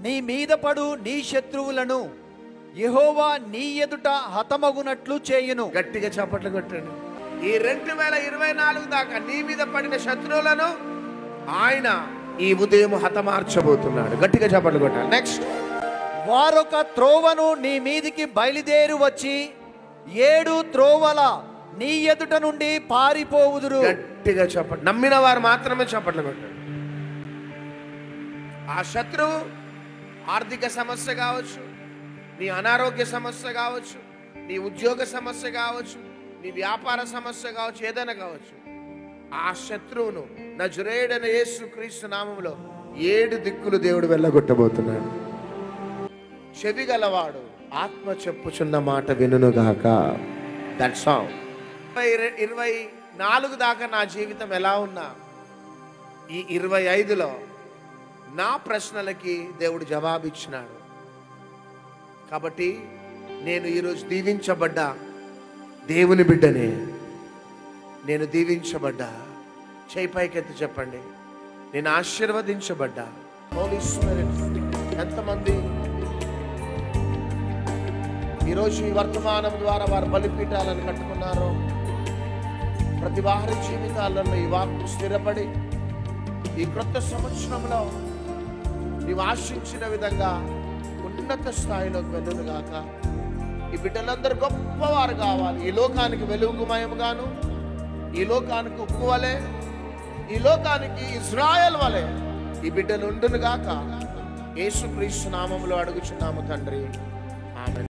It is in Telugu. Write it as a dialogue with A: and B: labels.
A: నీ మీద పడు నీ శత్రువులను యెహోవా నీ ఎదుట హతమగునట్లు చేయును.
B: గట్టిగా చప్పట్లు కొట్టండి. ఈ 2024 దాకా నీ మీద పడిన శత్రువులను ఆయన ఈ ఉదయం హతమార్చబోతున్నాడు. గట్టిగా చప్పట్లు కొట్టాలి. నెక్స్ట్,
A: వారొక త్రోవను నీ మీదికి బయలుదేరి వచ్చి 7 త్రోవల నీ ఎదుట నుండి పారిపోవుదురు.
B: గట్టిగా చప్పట్లు. నమ్మిన వారు మాత్రమే చప్పట్లు కొట్టాడు. ఆ శత్రువు ఆర్థిక సమస్య కావచ్చు, నీ అనారోగ్య సమస్య కావచ్చు, నీ ఉద్యోగ సమస్య కావచ్చు, నీ వ్యాపార సమస్య కావచ్చు, ఏదైనా కావచ్చు, ఆ శత్రువును నజరేయుడైన యేసుక్రీస్తు నామములో 7 దిక్కులు దేవుడు వెళ్ళగొట్టబోతున్నాడు. చెవి గలవాడు ఆత్మ చెప్పుచున్న మాట వినుగాక. That song. 24 దాకా నా జీవితం ఎలా ఉన్నా, ఈ 25లో నా ప్రశ్నలకి దేవుడు జవాబిచ్చినాడు. కాబట్టి నేను ఈరోజు దీవించబడ్డా దేవుని బిడ్డనే. నేను దీవించబడ్డా. చేయి పైకెత్తి చెప్పండి, నేను ఆశీర్వదించబడ్డా. హోలీ స్పిరిట్. ఎంతమంది ఈరోజు ఈ వర్తమానం ద్వారా వారు బలిపీఠాలను కట్టుకున్నారో, ప్రతి వారి జీవితాలలో ఈ వాక్కు స్థిరపడి ఈ క్రొత్త సంవత్సరంలో నీవు ఆశించిన విధంగా ఉన్నత స్థాయిలోకి వెళ్ళునుగాక. ఈ బిడ్డలందరూ గొప్పవారు కావాలి. ఈ లోకానికి వెలుగుమయముగాను, ఈ లోకానికి ఉక్కు వలె, ఈ లోకానికి ఇజ్రాయెల్ వలె ఈ బిడ్డలు ఉండునుగాక. యేసుక్రీస్తు నామములో అడుగుచున్నాము తండ్రి.